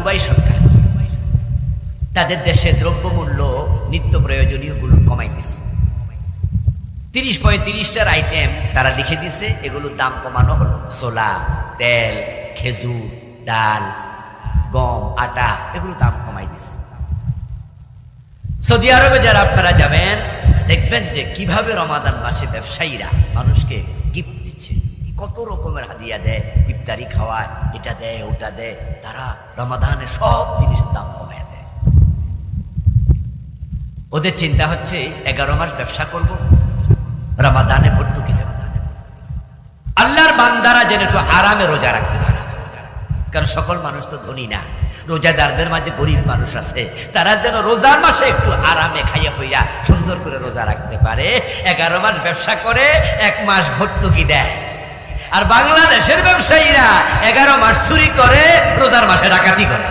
Dubai সরকার তাদের দেশে দ্রব্যমূল্য নিত্য প্রয়োজনীয় গুলো কমাই দিছে। 30-35টার আইটেম তারা লিখে দিছে, এগুলোর দাম কমানো হলো। ছোলা, তেল, খেজুর, ডাল, গম, আটা, এগুলো দাম কমাই দিছে। সৌদি আরবে যারা আপনারা যাবেন দেখবেন যে কিভাবে রমাদান মাসে ব্যবসায়ীরা মানুষকে গিফট দিচ্ছে, কত রকমের হাদিয়া দেয়, ইফতারি খাওয়ায়, এটা দেয় ওটা দেয়। তারা রমাদানে সব জিনিসের দাম কমায় দেয়। ওদের চিন্তা হচ্ছে 11 মাস ব্যবসা করব, রমাদানে ভর্তুকি দেব। আল্লাহর বান্দারা যেন একটু আরামে রোজা রাখতে পারে, কারণ সকল মানুষ তো ধনী না, রোজাদারদের মাঝে গরিব মানুষ আছে, তারা যেন রোজার মাসে একটু আরামে খাইয়া হইয়া সুন্দর করে রোজা রাখতে পারে। 11 মাস ব্যবসা করে 1 মাস ভর্তুকি দেয়। আর বাংলাদেশের ব্যবসায়ীরা 11 মাস চুরি করে, রোজার মাসে ডাকাতি করে।